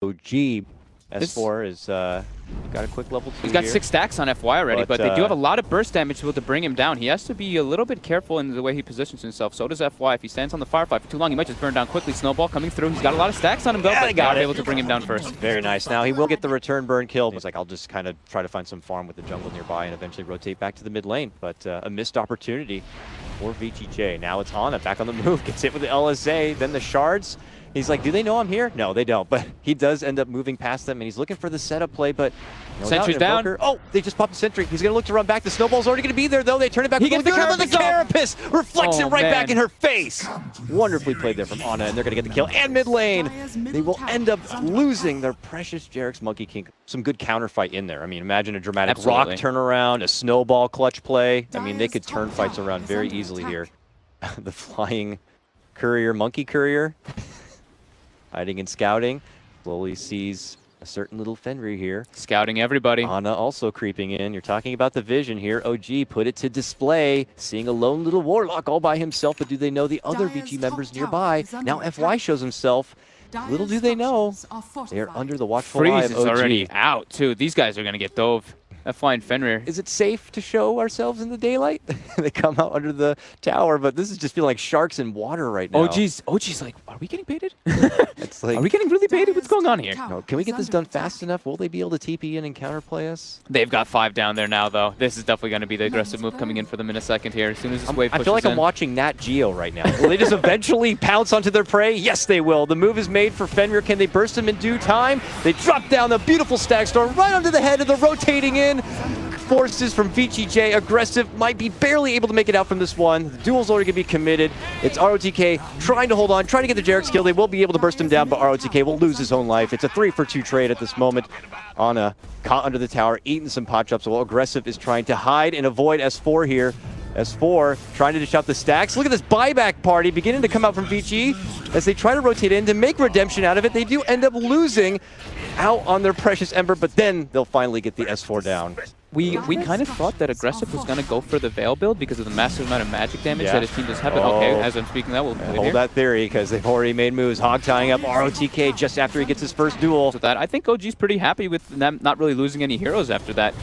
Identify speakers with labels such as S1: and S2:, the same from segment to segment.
S1: OG. S4 is got a quick level 2.
S2: He's got
S1: here.
S2: 6 stacks on FY already, but they do have a lot of burst damage to be able to bring him down. He has to be a little bit careful in the way he positions himself. So does FY. If he stands on the firefight for too long, he might just burn down quickly. Snowball coming through. He's got a lot of stacks on him though, but not able to bring him down first.
S1: Very nice. Now he will get the return burn kill. He's like, I'll just kind of try to find some farm with the jungle nearby and eventually rotate back to the mid lane. But a missed opportunity for VGJ. Now it's Ana back on the move. Gets hit with the LSA, then the shards. He's like, do they know I'm here? No, they don't. But he does end up moving past them, and he's looking for the setup play, but
S2: Sentry's down.
S1: Oh, they just popped the sentry. He's going to look to run back. The snowball's already going to be there, though. They turn it back.
S2: He gets the
S1: carapace. Reflects it right back in
S2: man.
S1: her face. Wonderfully played there from Ana, and they're going to get the kill. And mid lane, they will end up losing their precious Jarek's Monkey King. Some good counter fight in there. I mean, imagine a dramatic rock turnaround, a snowball clutch play. I mean, they could turn fights around very easily here. The flying courier, monkey courier. Hiding and scouting, slowly sees a certain little Fenrir here.
S2: Scouting everybody.
S1: Ana also creeping in. You're talking about the vision here. OG put it to display, seeing a lone little warlock all by himself, but do they know the other VG members nearby? Now FY shows himself. Little do they know, they are under the watchful eye of
S2: Freeze is
S1: OG.
S2: already out too. These guys are going to get dove. FY and Fenrir.
S1: Is it safe to show ourselves in the daylight? They come out under the tower, but this is just feeling like sharks in water right now.
S2: OG's like, are we getting baited?
S1: It's like,
S2: are we getting really baited? What's going on here?
S1: No, can we get this done fast enough? Will they be able to TP in and counterplay us?
S2: They've got 5 down there now, though. This is definitely going to be the aggressive move coming in for them in a second here. As soon as this wave pushes
S1: I feel like I'm watching Nat Geo right now. Will they just eventually pounce onto their prey? Yes, they will. The move is made for Fenrir. Can they burst him in due time? They drop down the beautiful stack storm right onto the head of the rotating in. Forces from VGJ. Aggressive might be barely able to make it out from this one. The duel's already going to be committed. It's ROTK trying to hold on, trying to get the Jarek's kill. They will be able to burst him down, but ROTK will lose his own life. It's a 3-for-2 trade at this moment. Ana caught under the tower, eating some pot shots while Aggressive is trying to hide and avoid S4 here. S4 trying to dish out the stacks. Look at this buyback party beginning to come out from VG as they try to rotate in to make redemption out of it. They do end up losing out on their precious Ember, but then they'll finally get the S4 down.
S2: We kind of thought that Aggressive was going to go for the Veil build because of the massive amount of magic damage that his team does have. Okay, as I'm speaking that, we'll
S1: hold that theory because they've already made moves. Hog tying up ROTK just after he gets his first duel.
S2: So that I think OG's pretty happy with them not really losing any heroes after that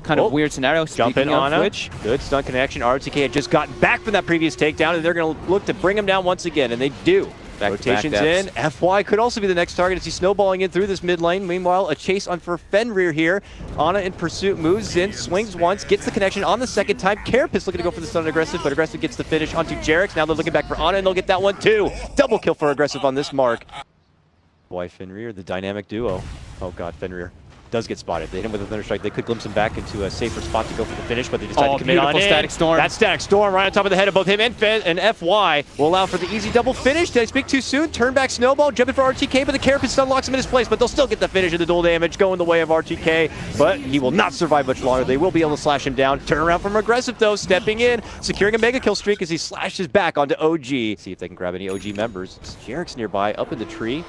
S2: kind of weird scenario.
S1: Jumping on Twitch. Good stun connection. ROTK had just gotten back from that previous takedown, and they're going to look to bring him down once again, and they do. Rotations in. FY could also be the next target as he's snowballing in through this mid lane. Meanwhile, a chase on for Fenrir here. Ana in pursuit, moves in, swings once, gets the connection on the second time. Carapace looking to go for the stun on Aggressive, but Aggressive gets the finish onto Jarek's. Now they're looking back for Ana, and they'll get that one too. Double kill for Aggressive on this mark. Boy, Fenrir, the dynamic duo. Oh god, Fenrir does get spotted. They hit him with a Thunder Strike. They could glimpse him back into a safer spot to go for the finish, but they decide to commit on in.
S2: Static Storm.
S1: That Static Storm right on top of the head of both him and FY will allow for the easy double finish. Did I speak too soon? Turn back Snowball, jumping for RTK, but the Carapace stun locks him in his place, but they'll still get the finish of the dual damage going the way of RTK, but he will not survive much longer. They will be able to slash him down. Turn around from Aggressive though, stepping in, securing a mega kill streak as he slashes back onto OG. See if they can grab any OG members. Jarek's nearby, up in the tree.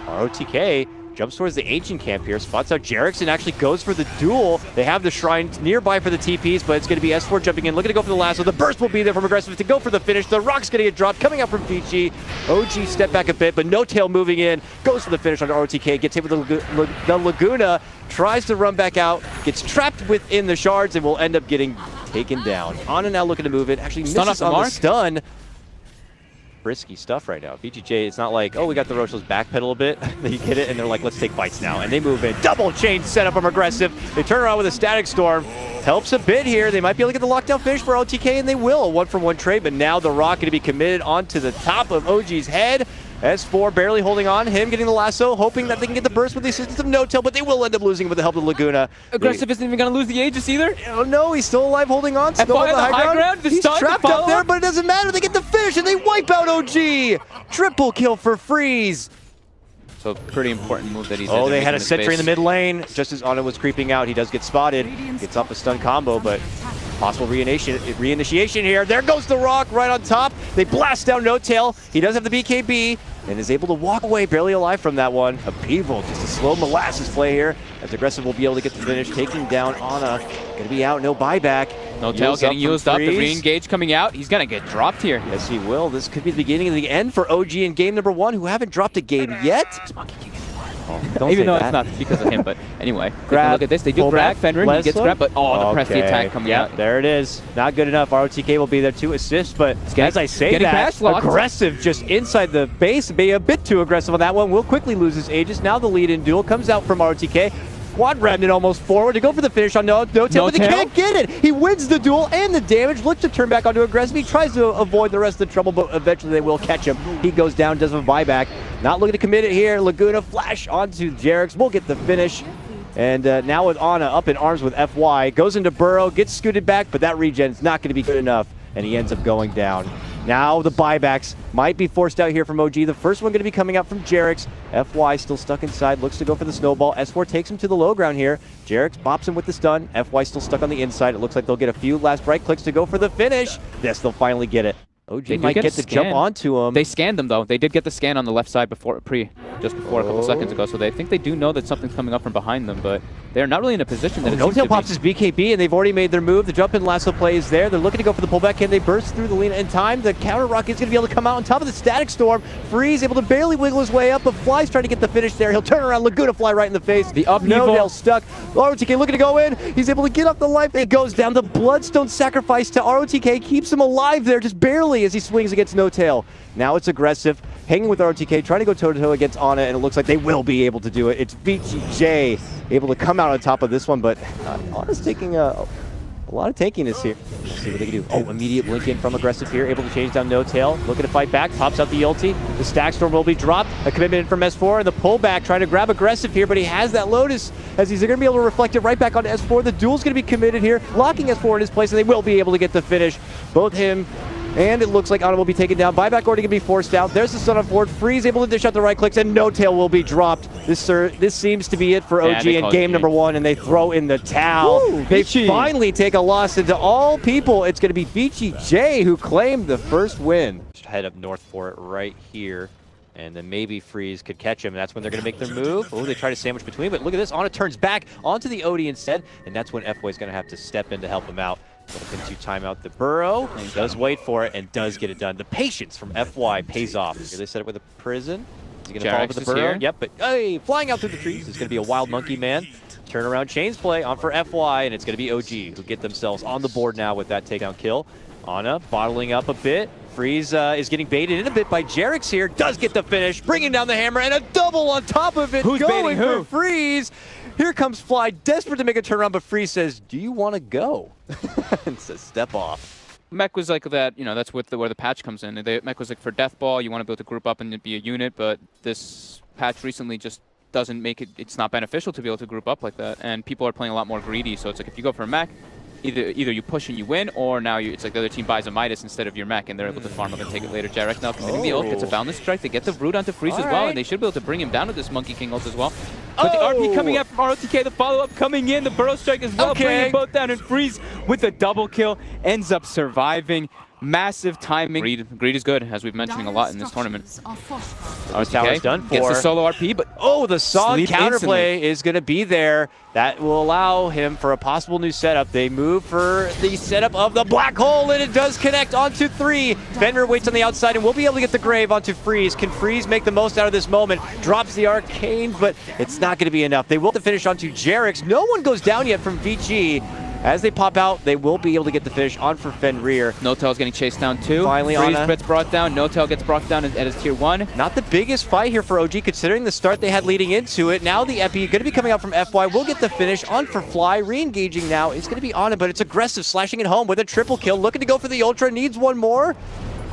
S1: ROTK jumps towards the ancient camp here, spots out Jarek's and actually goes for the duel. They have the shrine nearby for the TPs, but it's going to be S4 jumping in, looking to go for the lasso. The burst will be there from Aggressive to go for the finish. The rock's going to get dropped, coming out from VG. OG step back a bit, but No Tail moving in, goes for the finish on ROTK, gets hit with the Laguna, tries to run back out, gets trapped within the shards, and will end up getting taken down. Ana now looking to move it, actually misses on the stun. Risky stuff right now. VGJ, it's not like, oh, we got the Rochos backpedal a bit. They get it, and they're like, let's take fights now. And they move in. Double chain setup from Aggressive. They turn around with a Static Storm. Helps a bit here. They might be able to get the lockdown finish for OTK, and they will. A 1-for-1 trade, but now the Rock going to be committed onto the top of OG's head. S4 barely holding on, him getting the lasso, hoping that they can get the burst with the assistance of No Tail, but they will end up losing with the help of Laguna.
S2: Aggressive isn't even going to lose the Aegis either.
S1: Oh no, he's still alive holding on. Still on the high ground. He's trapped up there, but it doesn't matter. They get the finish and they wipe out OG. Triple kill for Freeze.
S2: So pretty important move that he's
S1: Oh, they had a sentry in the mid lane. Just as Ana was creeping out, he does get spotted. Gets off a stun combo, but possible reinitiation here. There goes the Rock right on top. They blast down No Tail. He does have the BKB and is able to walk away barely alive from that one. Upheaval, just a slow molasses play here as Aggressive will be able to get the finish, taking down Ana. Gonna be out, no buyback.
S2: No Tail getting used up, the re-engage coming out. He's gonna get dropped here.
S1: Yes, he will. This could be the beginning of the end for OG in game number 1, who haven't dropped a game yet. Don't
S2: Even
S1: say
S2: though
S1: that.
S2: it's not because of him, but anyway.
S1: Grab,
S2: look at this. They do
S1: pull
S2: grab
S1: back,
S2: Fenrir. He
S1: bless
S2: gets
S1: him.
S2: grabbed, but the press the attack coming out.
S1: There it is. Not good enough. ROTK will be there to assist, but as I say that, aggressive just inside the base, be a bit too aggressive on that one. Will quickly lose his Aegis. Now the lead-in duel comes out from ROTK. Quad remnant almost forward to go for the finish on No Tail, but he can't get it. He wins the duel and the damage. Looks to turn back onto aggressive. He tries to avoid the rest of the trouble, but eventually they will catch him. He goes down, does a buyback. Not looking to commit it here. Laguna flash onto Jerix. We'll get the finish. And now with Ana up in arms with FY. Goes into Burrow, gets scooted back, but that regen's not going to be good enough. And he ends up going down. Now the buybacks might be forced out here from OG. The first one going to be coming out from Jerix. FY still stuck inside, looks to go for the snowball. S4 takes him to the low ground here. Jerix bops him with the stun. FY still stuck on the inside. It looks like they'll get a few last right clicks to go for the finish. Yes, they'll finally get it. OG might get the jump onto him.
S2: They scanned them though. They did get the scan on the left side just before a couple seconds ago. So they think they do know that something's coming up from behind them, but they're not really in a position that
S1: No Tail pops his BKB, and they've already made their move. The jump in lasso play is there. They're looking to go for the pullback. Can they burst through the lean in time? The counter rocket is going to be able to come out on top of the static storm. Freeze able to barely wiggle his way up, but Fly's trying to get the finish there. He'll turn around. Laguna fly right in the face.
S2: The upheaval.
S1: No Tail stuck. ROTK looking to go in. He's able to get up the life. It goes down. The Bloodstone sacrifice to ROTK keeps him alive there just barely as he swings against No Tail. Now it's aggressive, hanging with ROTK, trying to go toe-to-toe against Ana, and it looks like they will be able to do it. It's VGJ able to come out on top of this one, but Ana's taking a lot of tankiness here. Let's see what they can do. Oh, immediate blink in from aggressive here, able to change down No Tail, looking to fight back, pops out the ulti. The stack storm will be dropped. A commitment in from S4, and the pullback trying to grab aggressive here, but he has that Lotus as he's going to be able to reflect it right back onto S4. The duel's going to be committed here, locking S4 in his place, and they will be able to get the finish. Both him and it looks like Ana will be taken down. Buyback already going to be forced out. There's the stun on forward. Freeze able to dish out the right clicks, and No Tail will be dropped. This seems to be it for OG in game number 1, and they throw in the towel.
S2: Woo,
S1: they finally take a loss, and to all people, it's going to be VGJ who claimed the first win. Just head up north for it right here. And then maybe Freeze could catch him, and that's when they're going to make their move. Oh, they try to sandwich between, but look at this. Ana turns back onto the OD instead, and that's when FY is going to have to step in to help him out. Looking to time out the Burrow. He does wait for it and does get it done. The patience from FY pays off. Here they set it with a prison. Is he going to fall for the Burrow?
S2: Here.
S1: Yep, but hey, flying out through the trees. It's going to be a wild monkey man. Turnaround chains play on for FY, and it's going to be OG who get themselves on the board now with that takedown kill. Ana bottling up a bit. Freeze is getting baited in a bit by Jerix here. Does get the finish, bringing down the hammer, and a double on top of it.
S2: Who's
S1: going
S2: baiting who?
S1: for Freeze. Here comes Fly, desperate to make a turnaround, but Freeze says, "Do you want to go?" and says, "Step off."
S2: Mech was like that, you know, that's where the patch comes in. Mech was like for Death Ball, you want to be able to group up and be a unit, but this patch recently just doesn't make it, it's not beneficial to be able to group up like that, and people are playing a lot more greedy, so it's like if you go for a mech, either you push and you win, or now it's like the other team buys a Midas instead of your mech, and they're able to farm up and take it later. Jarek now committing the ult, gets a boundless strike. They get the root onto Freeze as well, and they should be able to bring him down with this Monkey King ult as well. But the RP coming out from ROTK, the follow-up coming in, the Burrow strike as well, bringing both down, and Freeze with a double kill ends up surviving. Massive timing. Greed is good, as we've mentioned a lot in this tournament.
S1: ROTK done for.
S2: Gets the solo RP, but
S1: the Song counterplay is going to be there. That will allow him for a possible new setup. They move for the setup of the black hole, and it does connect onto 3. Fenrir waits on the outside, and we'll be able to get the grave onto Freeze. Can Freeze make the most out of this moment? Drops the arcane, but it's not going to be enough. They will finish onto Jerix. No one goes down yet from VG. As they pop out, they will be able to get the finish on for Fenrir.
S2: No Tail's getting chased down too.
S1: Finally,
S2: Freeze
S1: Ana
S2: gets brought down. No Tail gets brought down at his tier 1.
S1: Not the biggest fight here for OG, considering the start they had leading into it. Now the Epi going to be coming out from FY. We'll get the finish on for Fly. Re-engaging now. It's going to be Ana, but it's aggressive, slashing it home with a triple kill. Looking to go for the Ultra. Needs one more.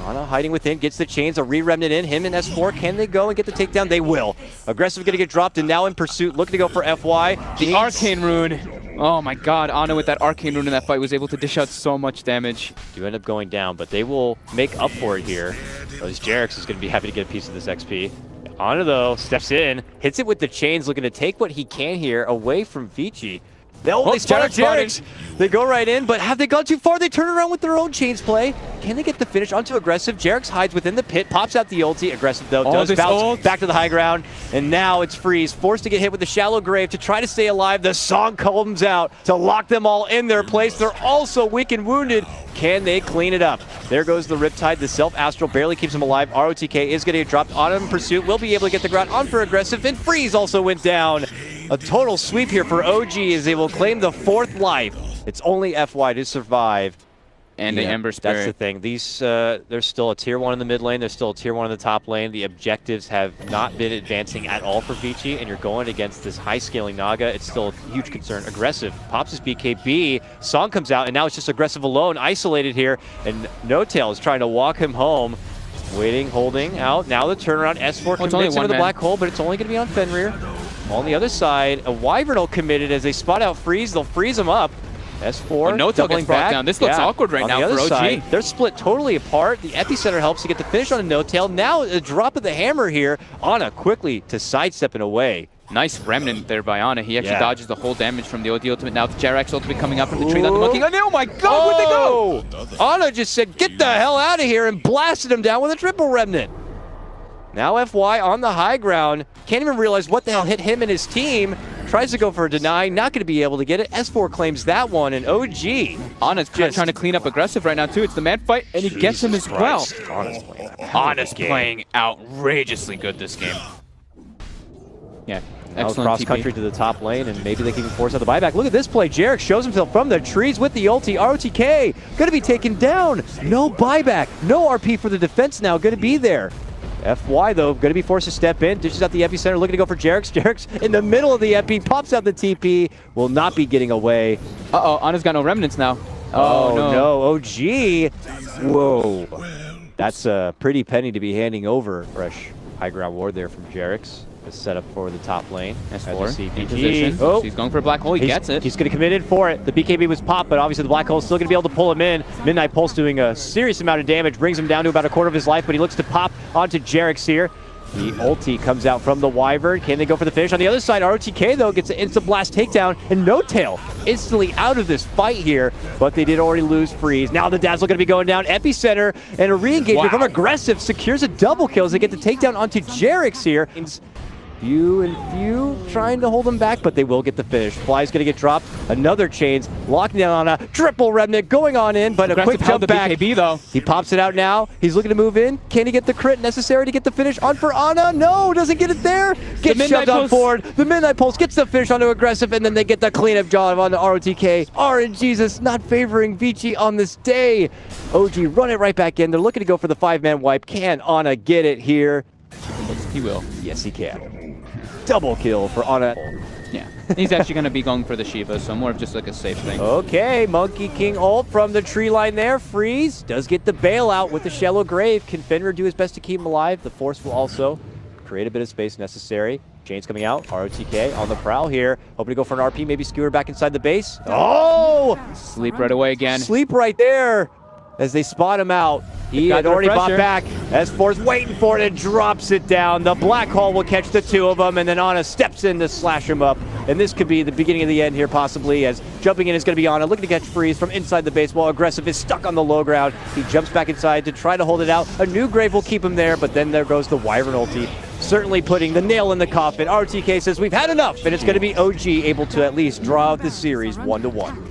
S1: Ana hiding within, gets the chains, a re-remnant in. Him and S4, can they go and get the takedown? They will. Aggressive going to get dropped, and now in pursuit, looking to go for FY.
S2: The Arcane Rune. Oh my god, Ana with that Arcane Rune in that fight was able to dish out so much damage.
S1: You end up going down, but they will make up for it here. As Jerix is going to be happy to get a piece of this XP. Ana, though, steps in, hits it with the chains, looking to take what he can here away from Vici. They spot out
S2: Jarek's
S1: Jarek's. They go right in, but have they gone too far? They turn around with their own chains play. Can they get the finish onto Aggressive? Jarek's hides within the pit, pops out the ulti. Aggressive, though, does bounce back to the high ground. And now it's Freeze, forced to get hit with the shallow grave to try to stay alive. The song comes out to lock them all in their place. They're also weak and wounded. Can they clean it up? There goes the Riptide. The Self-Astral barely keeps him alive. ROTK is going to get dropped on him in pursuit. Will be able to get the ground on for Aggressive, and Freeze also went down. A total sweep here for OG as they will claim the 4th life. It's only FY to survive.
S2: And the Ember Spirit.
S1: That's the thing. These, there's still a tier 1 in the mid lane. There's still a tier 1 in the top lane. The objectives have not been advancing at all for Vici, and you're going against this high-scaling Naga. It's still a huge concern. Aggressive pops his BKB. Song comes out, and now it's just Aggressive alone, isolated here. And No-Tail is trying to walk him home. Waiting, holding out. Now the turnaround. S4 commits into the black hole, but it's only going to be on Fenrir. On the other side, a Wyvern committed as they spot out Freeze. They'll freeze him up. S4
S2: No-Tail gets brought down. This looks awkward right now for OG.
S1: Side, they're split totally apart. The Epicenter helps to get the finish on a No-Tail. Now a drop of the hammer here. Anna quickly to sidestep and away.
S2: Nice remnant there by Anna. He actually dodges the whole damage from the OD ultimate. Now the Jarek's ultimate coming up from the tree that the monkey. Oh my god, where'd they go?
S1: Anna just said, get the hell out of here, and blasted him down with a triple remnant. Now FY on the high ground. Can't even realize what the hell hit him and his team. Tries to go for a deny, not going to be able to get it. S4 claims that one, and OG.
S2: Anna's trying to clean up Aggressive right now, too. It's the man fight, and he gets him as well. Anna's playing outrageously good this game. Yeah, excellent
S1: cross country to the top lane, and maybe they can even force out the buyback. Look at this play. Jarek shows himself from the trees with the ulti. ROTK going to be taken down. No buyback. No RP for the defense now. Going to be there. FY, though, going to be forced to step in. Dishes out the Epicenter, looking to go for Jarek's. Jarek's in the middle of the Epi, pops out the TP. Will not be getting away.
S2: Uh-oh, Anna's got no remnants now.
S1: Oh, no. OG. Whoa. That's a pretty penny to be handing over. Fresh high ground ward there from Jarek's. Set up for the top lane.
S2: S4 in position. Oh. He's going for a black hole. He gets it.
S1: He's going to commit in for it. The BKB was popped, but obviously the black hole is still going to be able to pull him in. Midnight Pulse doing a serious amount of damage, brings him down to about a quarter of his life, but he looks to pop onto Jarek's here. The ulti comes out from the Wyvern. Can they go for the finish? On the other side, ROTK, though, gets an instant blast takedown, and No-Tail instantly out of this fight here, but they did already lose Freeze. Now the Dazzle going to be going down. Epicenter, and a re-engagement from Aggressive secures a double kill as they get the takedown onto Jarek's here. Few trying to hold them back, but they will get the finish. Fly's going to get dropped. Another chains locking down on a triple remnant going on in, but a quick jump back.
S2: BKB, though.
S1: He pops it out now. He's looking to move in. Can he get the crit necessary to get the finish on for Anna? No, doesn't get it there. Gets shoved on forward. The Midnight Pulse gets the finish onto Aggressive, and then they get the cleanup job on the ROTK. RNGesus not favoring Vici on this day. OG run it right back in. They're looking to go for the 5-man wipe. Can Anna get it here?
S2: He will.
S1: Yes, he can. Double kill for Anna.
S2: Yeah, he's actually going to be going for the Shiva, so more of just like a safe thing.
S1: Okay, Monkey King ult from the tree line there. Freeze does get the bailout with the shallow grave. Can Fenrir do his best to keep him alive? The Force will also create a bit of space necessary. Chains coming out. ROTK on the prowl here. Hoping to go for an RP, maybe skewer back inside the base. Oh!
S2: Sleep right away again.
S1: Sleep right there as they spot him out. He had already bought back. S4's waiting for it and drops it down. The black hole will catch the two of them, and then Anna steps in to slash him up. And this could be the beginning of the end here, possibly, as jumping in is going to be Anna, looking to catch Freeze from inside the base while Aggressive is stuck on the low ground. He jumps back inside to try to hold it out. A new grave will keep him there, but then there goes the Wyvern ulti, certainly putting the nail in the coffin. RTK says we've had enough, and it's going to be OG able to at least draw out the series 1-1.